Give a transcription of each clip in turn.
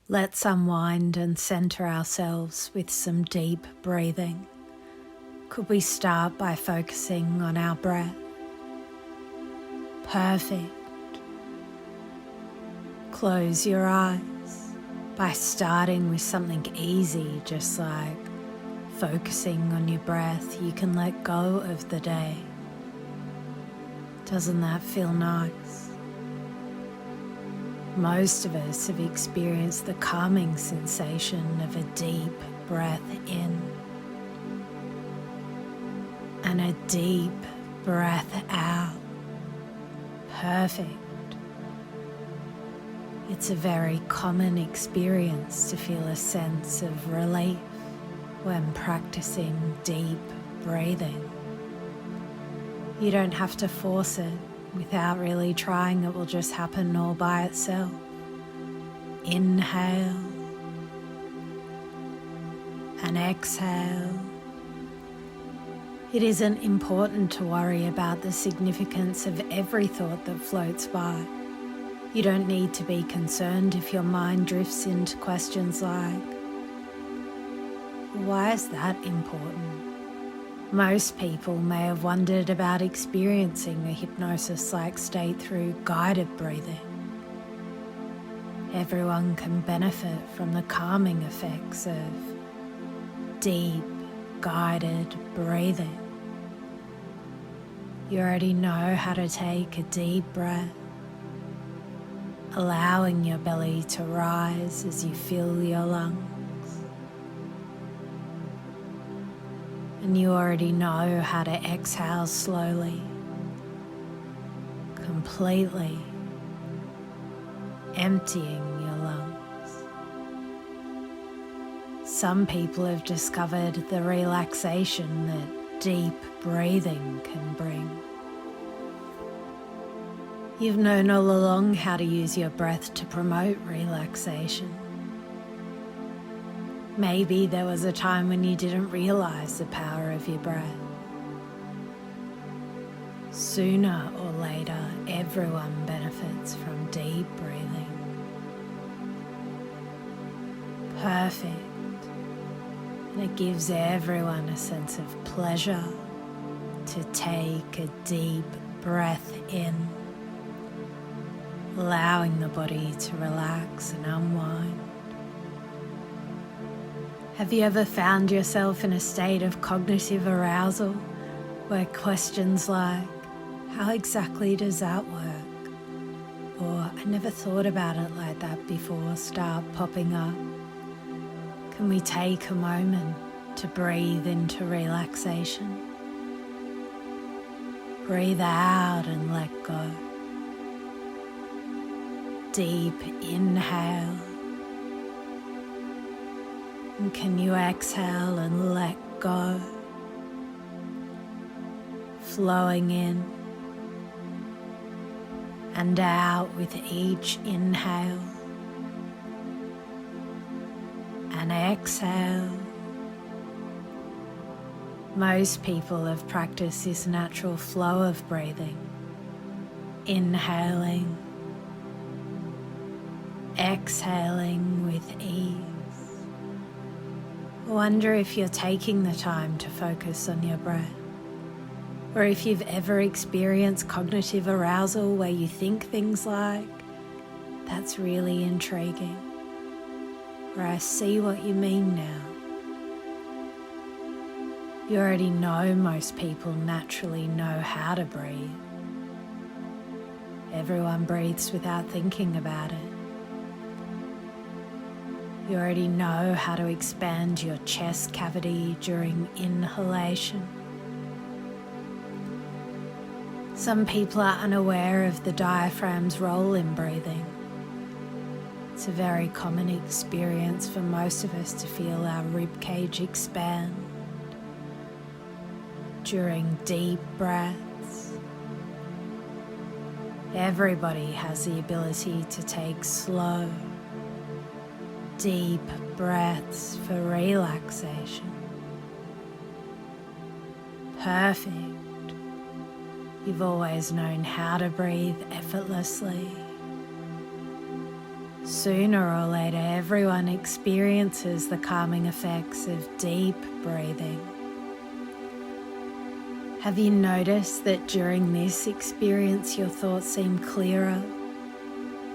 Let's unwind and center ourselves with some deep breathing. Could we start by focusing on our breath? Perfect. Close your eyes by starting with something easy, just like focusing on your breath. You can let go of the day. Doesn't that feel nice? Most of us have experienced the calming sensation of a deep breath in and a deep breath out. Perfect. It's a very common experience to feel a sense of relief when practicing deep breathing. You don't have to force it. Without really trying, it will just happen all by itself. Inhale and exhale. It isn't important to worry about the significance of every thought that floats by. You don't need to be concerned if your mind drifts into questions like, why is that important? Most people may have wondered about experiencing a hypnosis-like state through guided breathing. Everyone can benefit from the calming effects of deep, guided breathing. You already know how to take a deep breath, allowing your belly to rise as you fill your lungs. And you already know how to exhale slowly, completely emptying your lungs. Some people have discovered the relaxation that deep breathing can bring. You've known all along how to use your breath to promote relaxation. Maybe there was a time when you didn't realize the power of your breath. Sooner or later, everyone benefits from deep breathing. Perfect. And it gives everyone a sense of pleasure to take a deep breath in, allowing the body to relax and unwind. Have you ever found yourself in a state of cognitive arousal where questions like, how exactly does that work? Or, I never thought about it like that before, start popping up? Can we take a moment to breathe into relaxation? Breathe out and let go. Deep inhale. And can you exhale and let go? Flowing in and out with each inhale and exhale. Most people have practiced this natural flow of breathing, inhaling, exhaling with ease. I wonder if you're taking the time to focus on your breath, or if you've ever experienced cognitive arousal where you think things like, that's really intriguing, or I see what you mean now. You already know most people naturally know how to breathe. Everyone breathes without thinking about it. You already know how to expand your chest cavity during inhalation. Some people are unaware of the diaphragm's role in breathing. It's a very common experience for most of us to feel our ribcage expand during deep breaths. Everybody has the ability to take slow, deep breaths for relaxation. Perfect. You've always known how to breathe effortlessly. Sooner or later, everyone experiences the calming effects of deep breathing. Have you noticed that during this experience your thoughts seem clearer,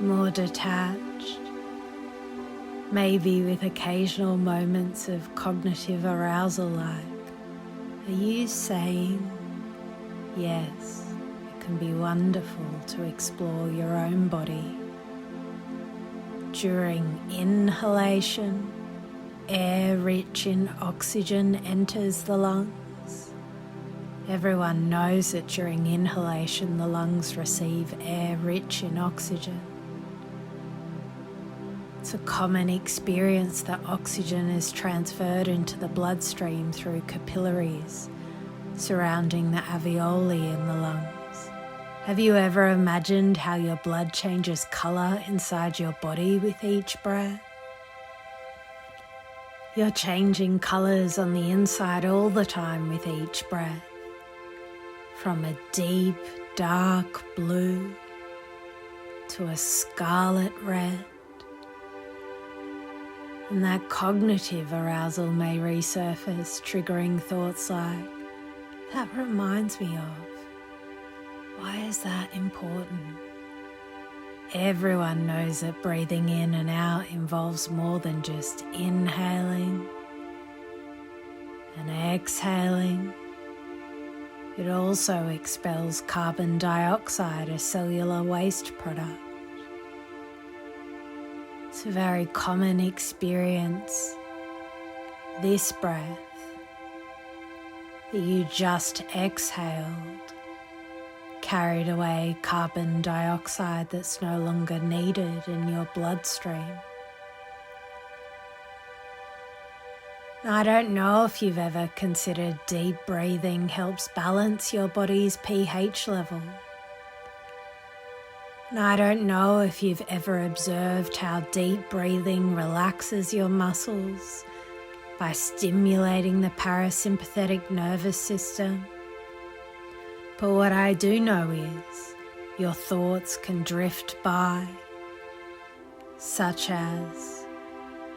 more detached, maybe with occasional moments of cognitive arousal like, are you saying, yes, it can be wonderful to explore your own body? During inhalation, air rich in oxygen enters the lungs. Everyone knows that during inhalation the lungs receive air rich in oxygen. It's a common experience that oxygen is transferred into the bloodstream through capillaries surrounding the alveoli in the lungs. Have you ever imagined how your blood changes colour inside your body with each breath? You're changing colours on the inside all the time with each breath, from a deep, dark blue to a scarlet red. And that cognitive arousal may resurface, triggering thoughts like, that reminds me of. Why is that important? Everyone knows that breathing in and out involves more than just inhaling and exhaling. It also expels carbon dioxide, a cellular waste product. It's a very common experience, this breath that you just exhaled carried away carbon dioxide that's no longer needed in your bloodstream. Now, I don't know if you've ever considered deep breathing helps balance your body's pH level. And I don't know if you've ever observed how deep breathing relaxes your muscles by stimulating the parasympathetic nervous system. But what I do know is your thoughts can drift by, such as,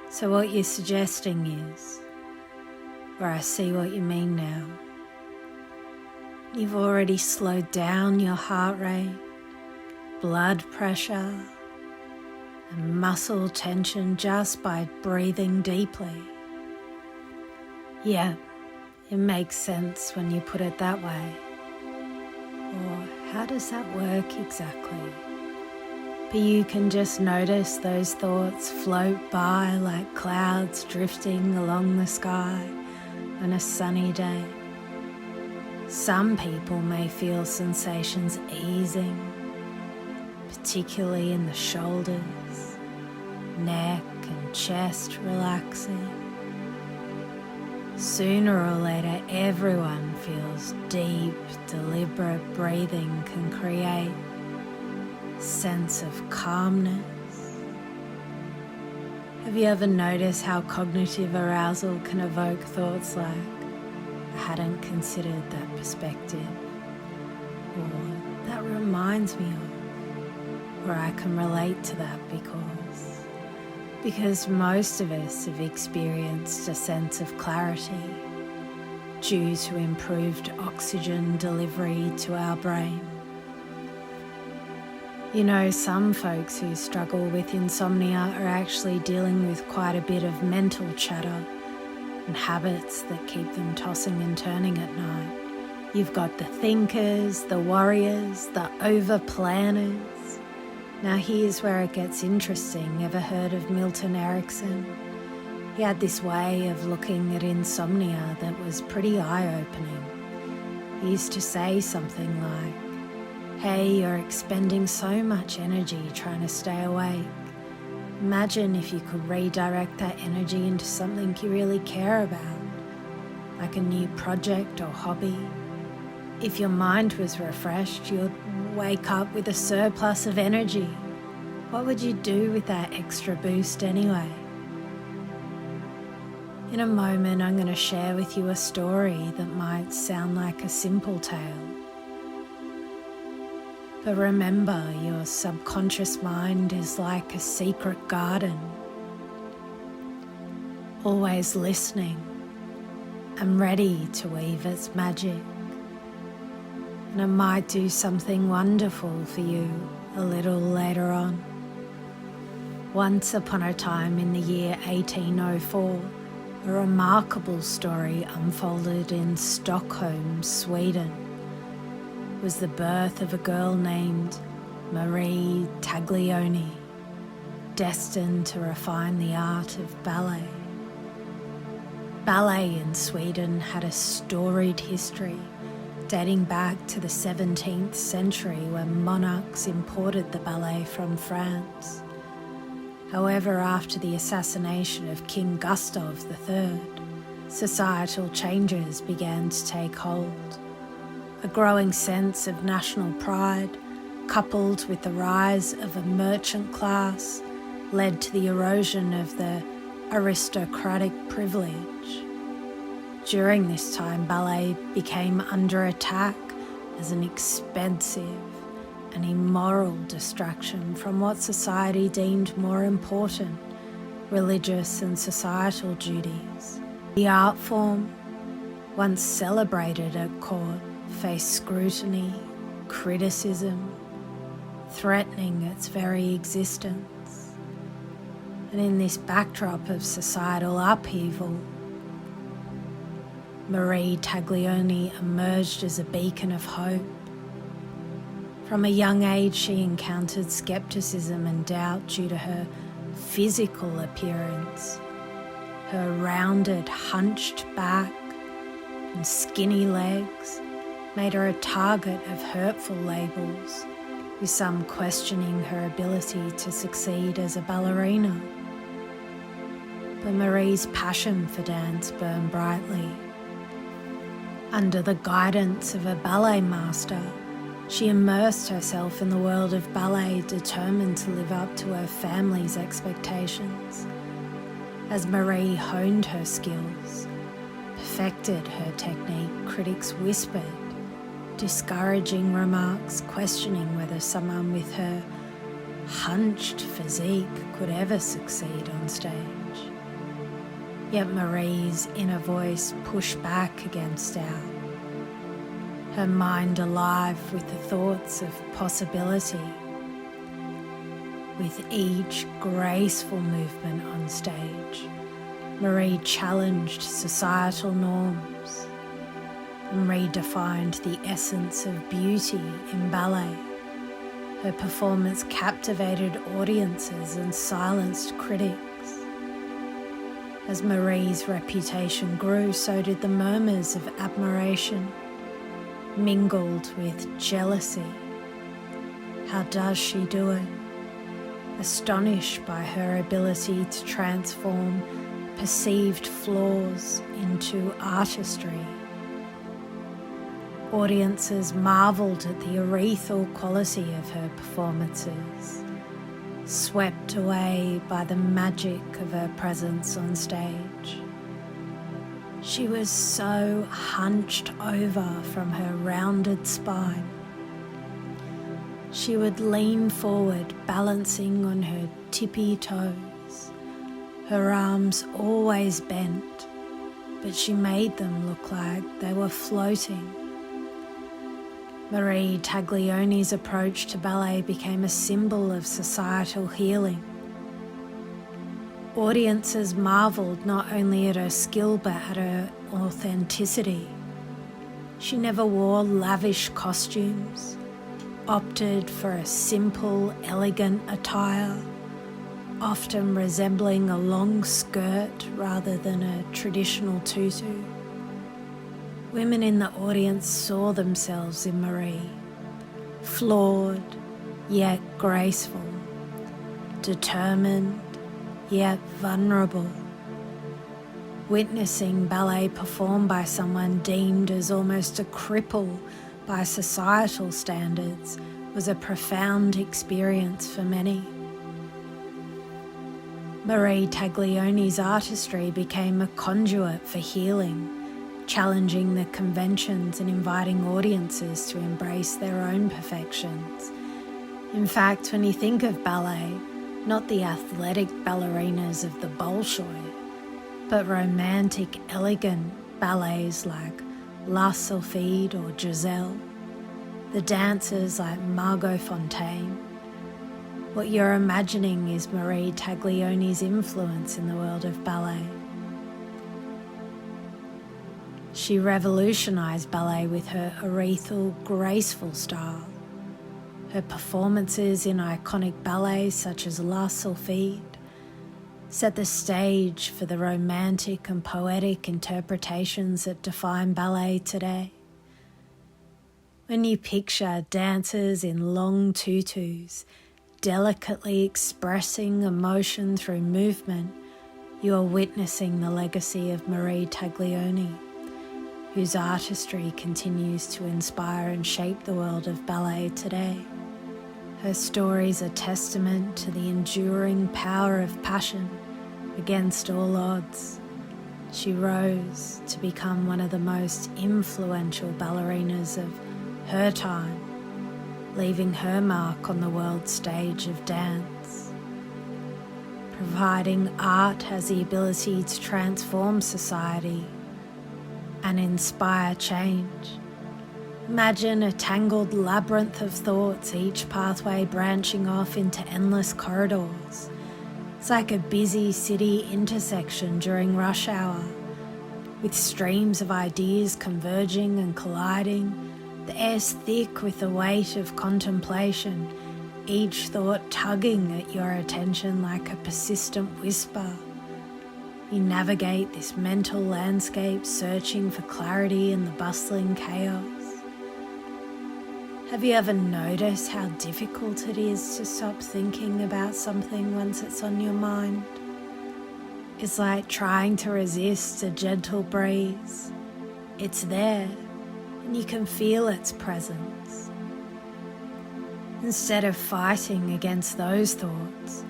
so what you're suggesting is, or I see what you mean now. You've already slowed down your heart rate, blood pressure, and muscle tension just by breathing deeply. Yeah, it makes sense when you put it that way. Or how does that work exactly? But you can just notice those thoughts float by like clouds drifting along the sky on a sunny day. Some people may feel sensations easing, particularly in the shoulders, neck and chest relaxing. Sooner or later, everyone feels deep, deliberate breathing can create a sense of calmness. Have you ever noticed how cognitive arousal can evoke thoughts like, I hadn't considered that perspective, or that reminds me of, or I can relate to that because most of us have experienced a sense of clarity due to improved oxygen delivery to our brain. You know, some folks who struggle with insomnia are actually dealing with quite a bit of mental chatter and habits that keep them tossing and turning at night. You've got the thinkers, the worriers, the over-planners. Now here's where it gets interesting. Ever heard of Milton Erickson? He had this way of looking at insomnia that was pretty eye-opening. He used to say something like, hey, you're expending so much energy trying to stay awake. Imagine if you could redirect that energy into something you really care about, like a new project or hobby. If your mind was refreshed, you'd wake up with a surplus of energy. What would you do with that extra boost anyway? In a moment, I'm going to share with you a story that might sound like a simple tale. But remember, your subconscious mind is like a secret garden, always listening and ready to weave its magic. And it might do something wonderful for you a little later on. Once upon a time in the year 1804, a remarkable story unfolded in Stockholm, Sweden. It was the birth of a girl named Marie Taglioni, destined to refine the art of ballet. Ballet in Sweden had a storied history dating back to the 17th century when monarchs imported the ballet from France. However, after the assassination of King Gustav III, societal changes began to take hold. A growing sense of national pride, coupled with the rise of a merchant class, led to the erosion of the aristocratic privilege. During this time, ballet became under attack as an expensive and immoral distraction from what society deemed more important, religious and societal duties. The art form, once celebrated at court, faced scrutiny, criticism, threatening its very existence. And in this backdrop of societal upheaval, Marie Taglioni emerged as a beacon of hope. From a young age, she encountered skepticism and doubt due to her physical appearance. Her rounded, hunched back and skinny legs made her a target of hurtful labels, with some questioning her ability to succeed as a ballerina. But Marie's passion for dance burned brightly. Under the guidance of a ballet master, she immersed herself in the world of ballet, determined to live up to her family's expectations. As Marie honed her skills, perfected her technique, critics whispered discouraging remarks, questioning whether someone with her hunched physique could ever succeed on stage. Yet Marie's inner voice pushed back against doubt, her mind alive with the thoughts of possibility. With each graceful movement on stage, Marie challenged societal norms and redefined the essence of beauty in ballet. Her performance captivated audiences and silenced critics. As Marie's reputation grew, so did the murmurs of admiration, mingled with jealousy. How does she do it? Astonished by her ability to transform perceived flaws into artistry. Audiences marveled at the ethereal quality of her performances, swept away by the magic of her presence on stage. She was so hunched over from her rounded spine. She would lean forward, balancing on her tippy toes, her arms always bent, but she made them look like they were floating. Marie Taglioni's approach to ballet became a symbol of societal healing. Audiences marveled not only at her skill but at her authenticity. She never wore lavish costumes, opted for a simple, elegant attire, often resembling a long skirt rather than a traditional tutu. Women in the audience saw themselves in Marie, flawed yet graceful, determined yet vulnerable. Witnessing ballet performed by someone deemed as almost a cripple by societal standards was a profound experience for many. Marie Taglioni's artistry became a conduit for healing, challenging the conventions and inviting audiences to embrace their own perfections. In fact, when you think of ballet, not the athletic ballerinas of the Bolshoi, but romantic, elegant ballets like La Sylphide or Giselle, the dancers like Margot Fonteyn, what you're imagining is Marie Taglioni's influence in the world of ballet. She revolutionized ballet with her ethereal, graceful style. Her performances in iconic ballets such as La Sylphide set the stage for the romantic and poetic interpretations that define ballet today. When you picture dancers in long tutus, delicately expressing emotion through movement, you are witnessing the legacy of Marie Taglioni, whose artistry continues to inspire and shape the world of ballet today. Her stories are testament to the enduring power of passion against all odds. She rose to become one of the most influential ballerinas of her time, leaving her mark on the world stage of dance. Providing art has the ability to transform society and inspire change. Imagine a tangled labyrinth of thoughts, each pathway branching off into endless corridors. It's like a busy city intersection during rush hour, with streams of ideas converging and colliding. The air's thick with the weight of contemplation, each thought tugging at your attention like a persistent whisper. You navigate this mental landscape, searching for clarity in the bustling chaos. Have you ever noticed how difficult it is to stop thinking about something once it's on your mind? It's like trying to resist a gentle breeze. It's there, and you can feel its presence. Instead of fighting against those thoughts,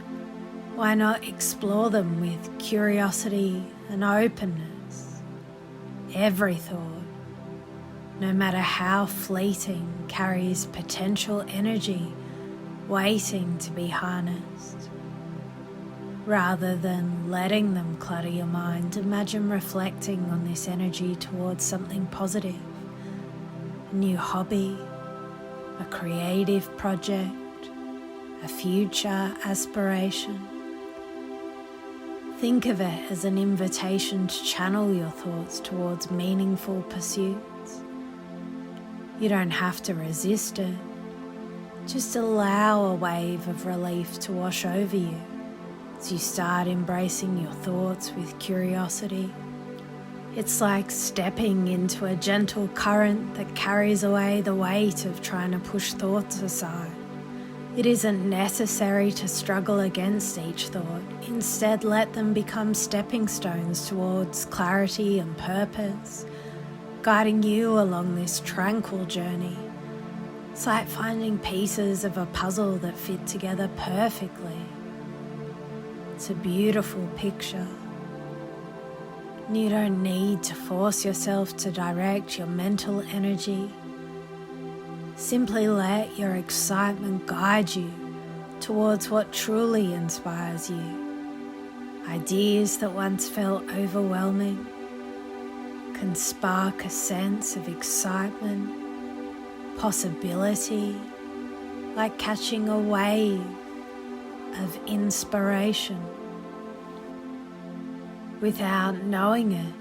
why not explore them with curiosity and openness? Every thought, no matter how fleeting, carries potential energy waiting to be harnessed. Rather than letting them clutter your mind, imagine reflecting on this energy towards something positive, a new hobby, a creative project, a future aspiration. Think of it as an invitation to channel your thoughts towards meaningful pursuits. You don't have to resist it. Just allow a wave of relief to wash over you as you start embracing your thoughts with curiosity. It's like stepping into a gentle current that carries away the weight of trying to push thoughts aside. It isn't necessary to struggle against each thought. Instead, let them become stepping stones towards clarity and purpose, guiding you along this tranquil journey. It's like finding pieces of a puzzle that fit together perfectly. It's a beautiful picture. You don't need to force yourself to direct your mental energy. Simply let your excitement guide you towards what truly inspires you. Ideas that once felt overwhelming can spark a sense of excitement, possibility, like catching a wave of inspiration. Without knowing it,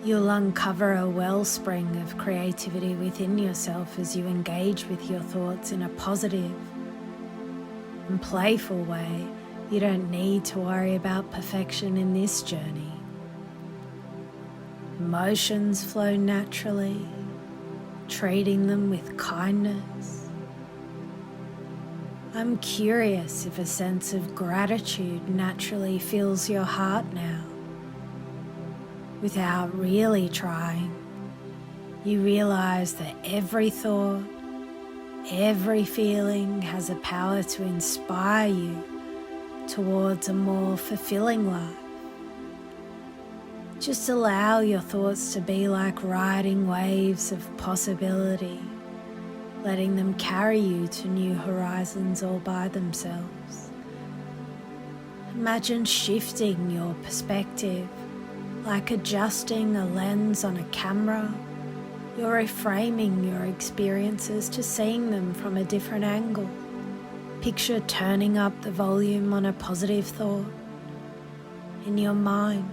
you'll uncover a wellspring of creativity within yourself as you engage with your thoughts in a positive and playful way. You don't need to worry about perfection in this journey. Emotions flow naturally, treating them with kindness. I'm curious if a sense of gratitude naturally fills your heart now. Without really trying, you realize that every thought, every feeling has a power to inspire you towards a more fulfilling life. Just allow your thoughts to be like riding waves of possibility, letting them carry you to new horizons all by themselves. Imagine shifting your perspective, like adjusting a lens on a camera. You're reframing your experiences to seeing them from a different angle. Picture turning up the volume on a positive thought in your mind.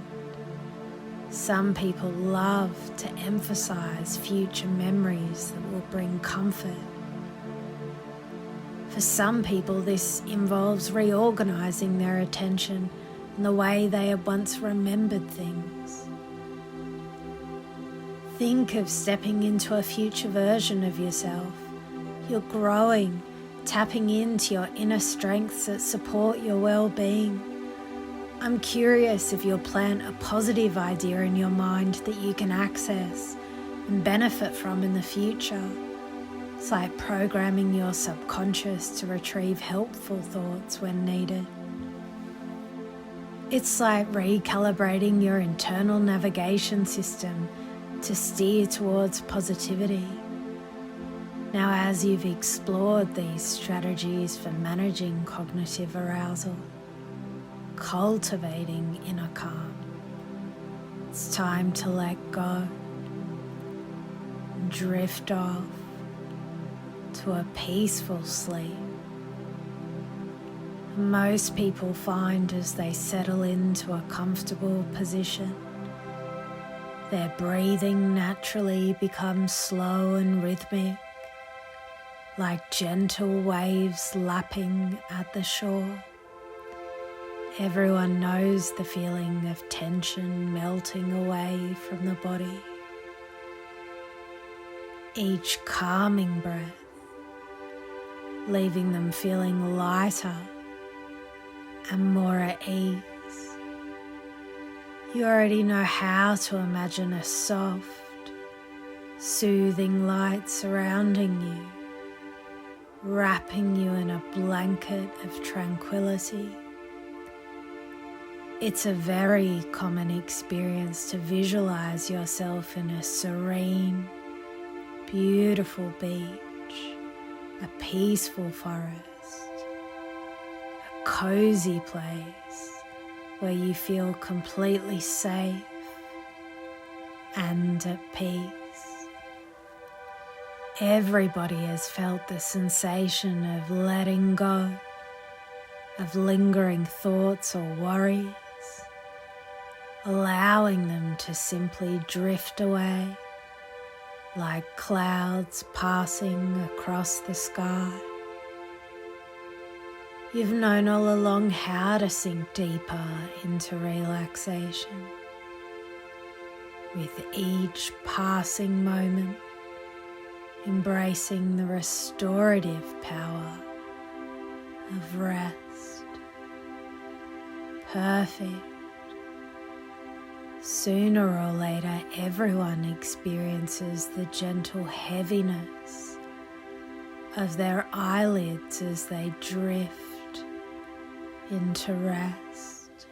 Some people love to emphasize future memories that will bring comfort. For some people, this involves reorganizing their attention in the way they had once remembered things. Think of stepping into a future version of yourself. You're growing, tapping into your inner strengths that support your well-being. I'm curious if you'll plant a positive idea in your mind that you can access and benefit from in the future. It's like programming your subconscious to retrieve helpful thoughts when needed. It's like recalibrating your internal navigation system to steer towards positivity. Now, as you've explored these strategies for managing cognitive arousal, cultivating inner calm, it's time to let go, drift off to a peaceful sleep. Most people find as they settle into a comfortable position, their breathing naturally becomes slow and rhythmic, like gentle waves lapping at the shore. Everyone knows the feeling of tension melting away from the body. Each calming breath, leaving them feeling lighter and more at ease. You already know how to imagine a soft, soothing light surrounding you, wrapping you in a blanket of tranquility. It's a very common experience to visualize yourself in a serene, beautiful beach, a peaceful forest, a cozy place where you feel completely safe and at peace. Everybody has felt the sensation of letting go, of lingering thoughts or worries, allowing them to simply drift away like clouds passing across the sky. You've known all along how to sink deeper into relaxation. With each passing moment, embracing the restorative power of rest. Perfect. Sooner or later, everyone experiences the gentle heaviness of their eyelids as they drift into rest.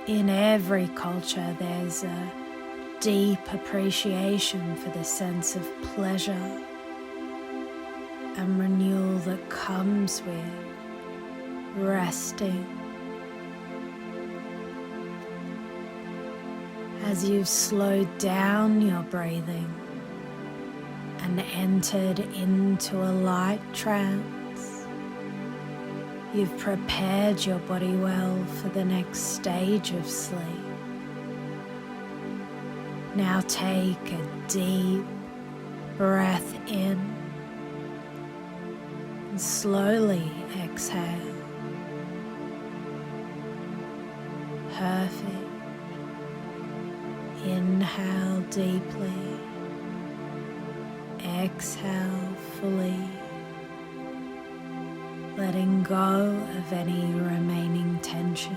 In every culture, there's a deep appreciation for the sense of pleasure and renewal that comes with resting. As you've slowed down your breathing and entered into a light trance, you've prepared your body well for the next stage of sleep. Now take a deep breath in and slowly exhale. Perfect. Inhale deeply, exhale fully, letting go of any remaining tension.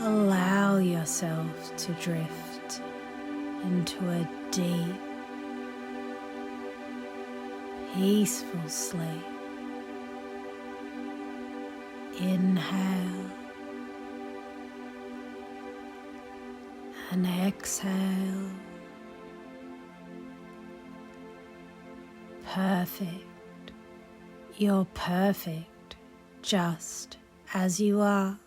Allow yourself to drift into a deep, peaceful sleep. Inhale and exhale. Perfect. You're perfect just as you are.